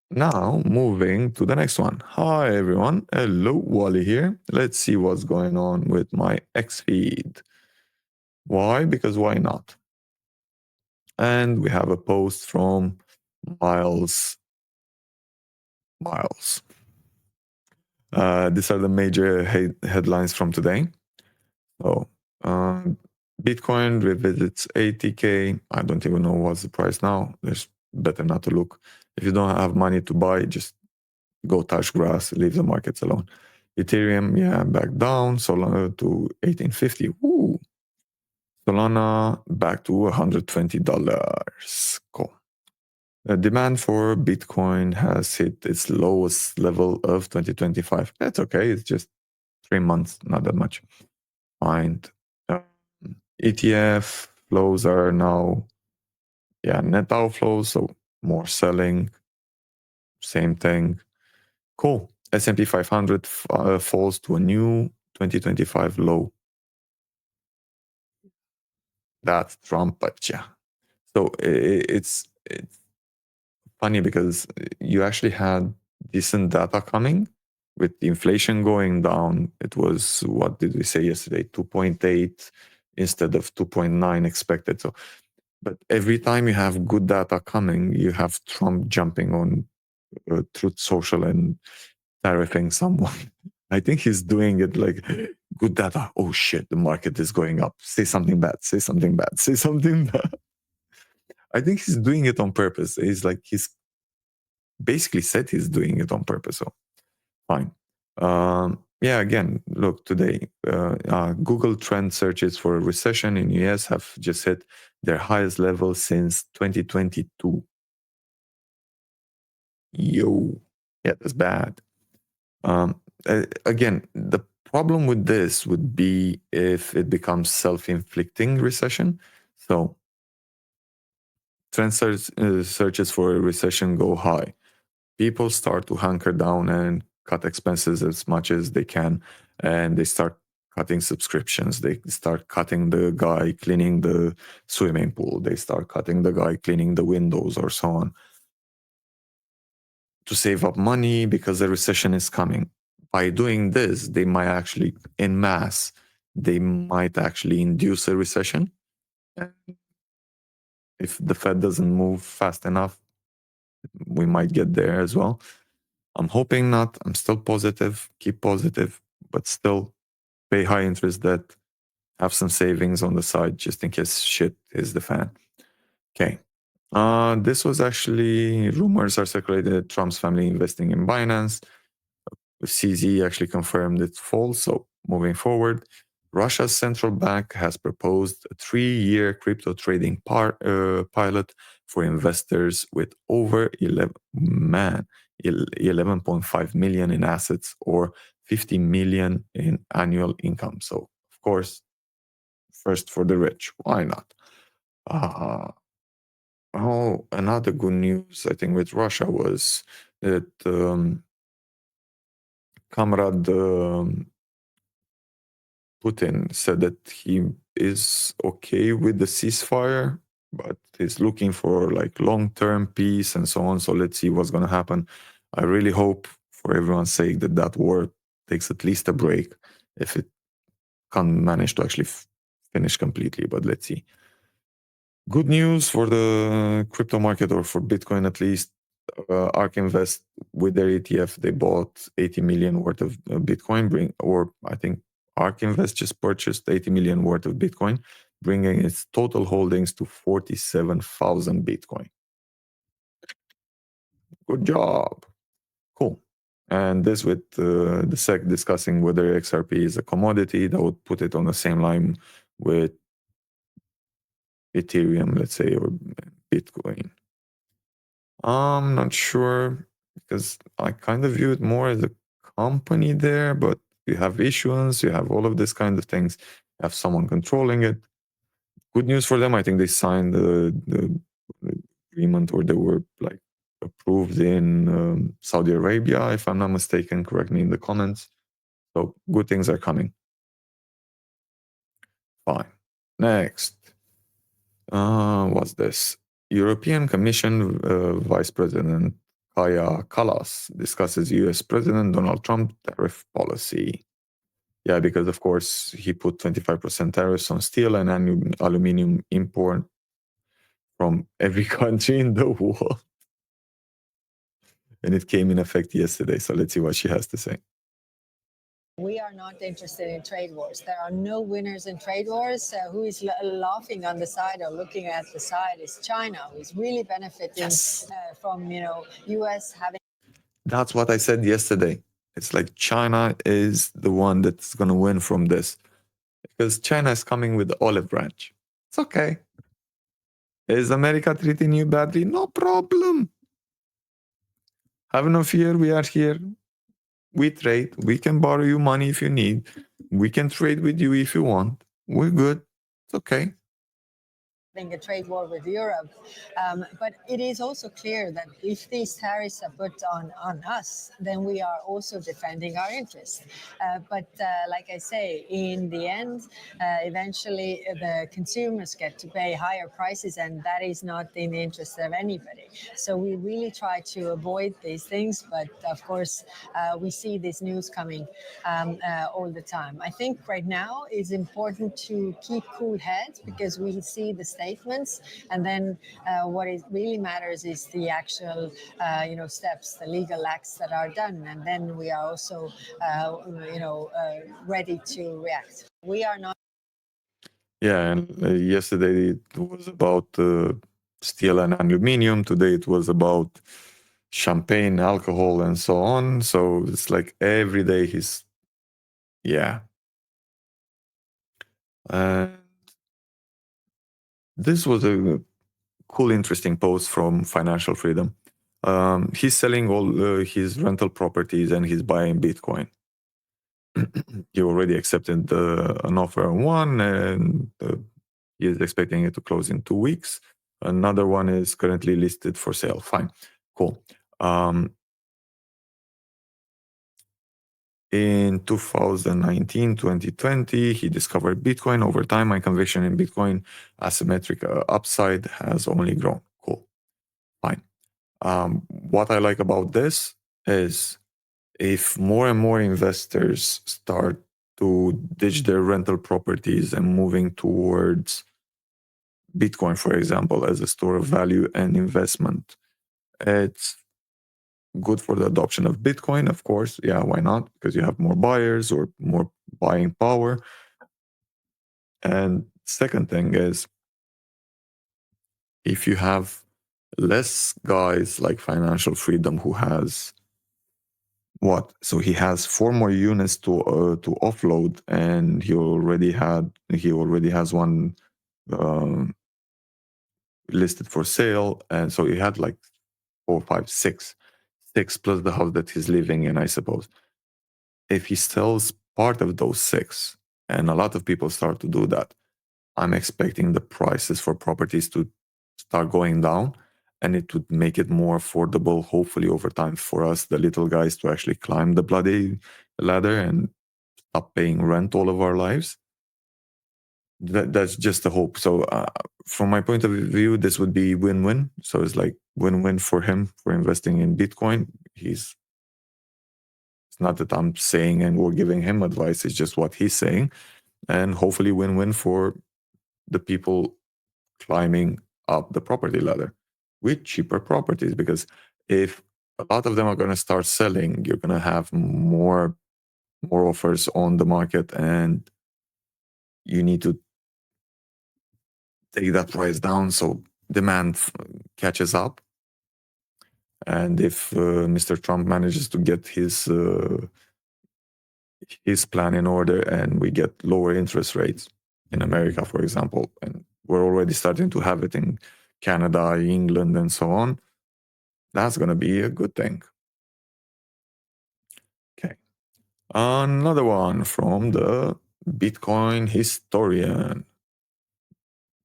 Now, moving to the next one. Hi, everyone. Hello, Wally here. Let's see what's going on with my X feed. Why? Because why not? And we have a post from Miles. These are the major headlines from today. So, Bitcoin revisits 80K. I don't even know what's the price now. There's better not to look. If you don't have money to buy, just go touch grass, leave the markets alone. Ethereum, back down. Solana to 1850. Ooh. Solana back to $120. Cool. The demand for Bitcoin has hit its lowest level of 2025. That's okay. It's just 3 months, not that much. Fine. ETF flows are now, net outflows, so more selling. Same thing. Cool. S&P 500 falls to a new 2025 low. That's Trump, but yeah. So it's funny because you actually had decent data coming with the inflation going down. It was, what did we say yesterday? 2.8 instead of 2.9 expected. So, but every time you have good data coming, you have Trump jumping on Truth Social and tariffing someone. I think he's doing it like good data. Oh shit, the market is going up. Say something bad. Say something bad. Say something bad. I think he's doing it on purpose. He's basically said he's doing it on purpose. So fine. Again, look, today, Google trend searches for a recession in US have just hit their highest level since 2022. Yo, yeah, that's bad. Again, the problem with this would be if it becomes self-inflicting recession. So trend searches for a recession go high. People start to hunker down and cut expenses as much as they can, and they start cutting subscriptions. They start cutting the guy cleaning the swimming pool. They start cutting the guy cleaning the windows or so on to save up money because the recession is coming. By doing this, they might actually, en masse, they might actually induce a recession. And if the Fed doesn't move fast enough, we might get there as well. I'm hoping not. I'm still positive. Keep positive, but still pay high interest debt. Have some savings on the side just in case shit is the fan. Okay. This was actually rumors are circulated that Trump's family investing in Binance. CZ actually confirmed it's false. So moving forward, Russia's central bank has proposed a 3-year crypto trading pilot for investors with over 11.5 million in assets or 50 million in annual income. So of course, first for the rich. Why not? Another good news I think with Russia was that Comrade Putin said that he is okay with the ceasefire, but he's looking for like long-term peace and so on. So let's see what's going to happen. I really hope, for everyone's sake, that war takes at least a break if it can't manage to actually finish completely. But let's see. Good news for the crypto market, or for Bitcoin at least. ARK Invest, with their ETF, they bought 80 million worth of Bitcoin, or I think ARK Invest just purchased 80 million worth of Bitcoin, bringing its total holdings to 47,000 Bitcoin. Good job. Cool. And this with the SEC discussing whether XRP is a commodity, that would put it on the same line with Ethereum, let's say, or Bitcoin. I'm not sure, because I kind of view it more as a company there, but you have issuance, you have all of this kind of things, you have someone controlling it. Good news for them, I think they signed the agreement, or they were like approved in Saudi Arabia, if I'm not mistaken. Correct me in the comments. So good things are coming. Fine. Next. What's this? European Commission Vice President Kaya Kallas discusses US President Donald Trump tariff policy. Yeah, because of course he put 25% tariffs on steel and aluminum import from every country in the world. And it came in effect yesterday. So let's see what she has to say. We are not interested in trade wars. There are no winners in trade wars. Who is laughing on the side or looking at the side is China, who is really benefiting from U.S. having. That's what I said yesterday. It's like China is the one that's going to win from this because China is coming with the olive branch. It's okay. Is America treating you badly? No problem. Have no fear. We are here. We trade. We can borrow you money if you need. We can trade with you if you want. We're good. It's okay. A trade war with Europe. But it is also clear that if these tariffs are put on us, then we are also defending our interests. But like I say, in the end, eventually the consumers get to pay higher prices, and that is not in the interest of anybody. So we really try to avoid these things. But of course, we see this news coming all the time. I think right now it's important to keep cool heads because we see the statements, and then what it really matters is the actual steps, the legal acts that are done, and then we are also ready to react. We are not. Yeah, and yesterday it was about steel and aluminium. Today it was about champagne, alcohol, and so on. So it's like every day he's, yeah. And this was a cool, interesting post from Financial Freedom. He's selling all his rental properties and he's buying Bitcoin. He already accepted an offer on one, and he is expecting it to close in 2 weeks. Another one is currently listed for sale. Fine, cool. In 2019, 2020, he discovered Bitcoin. Over time, my conviction in Bitcoin asymmetric upside has only grown. Cool, fine. What I like about this is if more and more investors start to ditch their rental properties and moving towards Bitcoin, for example, as a store of value and investment, it's good for the adoption of Bitcoin, of course. Yeah, why not? Because you have more buyers or more buying power. And second thing is, if you have less guys like Financial Freedom who has what? So he has 4 more units to offload, and he already has one listed for sale, and so he had like 4, 5, 6 plus the house that he's living in, I suppose. If he sells part of those 6, and a lot of people start to do that, I'm expecting the prices for properties to start going down, and it would make it more affordable, hopefully over time, for us, the little guys, to actually climb the bloody ladder and stop paying rent all of our lives. That's just the hope. So from my point of view, this would be win-win. So it's like win-win for him for investing in Bitcoin. It's not that I'm saying and we're giving him advice, it's just what he's saying. And hopefully win-win for the people climbing up the property ladder with cheaper properties. Because if a lot of them are going to start selling, you're going to have more offers on the market, and you need to take that price down so demand catches up. And if Mr. Trump manages to get his plan in order and we get lower interest rates in America, for example, and we're already starting to have it in Canada, England, and so on, that's going to be a good thing. Okay. Another one from the Bitcoin historian.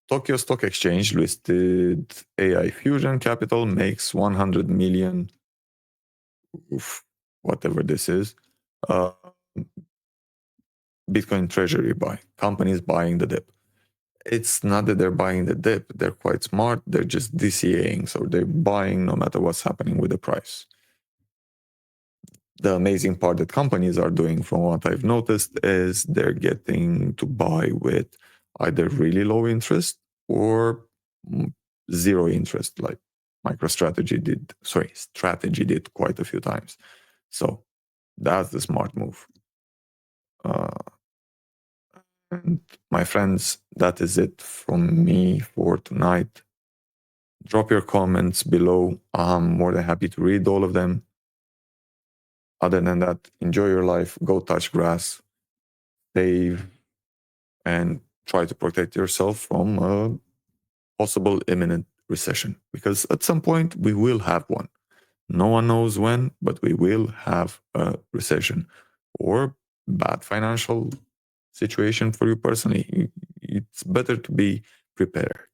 Tokyo Stock Exchange listed AI Fusion Capital makes 100 million, whatever this is, Bitcoin treasury buy. Companies buying the dip. it's not that they're buying the dip. They're quite smart. They're just DCAing. So they're buying no matter what's happening with the price. The amazing part that companies are doing, from what I've noticed, is they're getting to buy with either really low interest or zero interest, like Strategy did quite a few times. So that's the smart move. And my friends, that is it from me for tonight. Drop your comments below. I'm more than happy to read all of them. Other than that, enjoy your life, go touch grass, save, and try to protect yourself from a possible imminent recession. Because at some point, we will have one. No one knows when, but we will have a recession or bad financial situation for you personally. It's better to be prepared.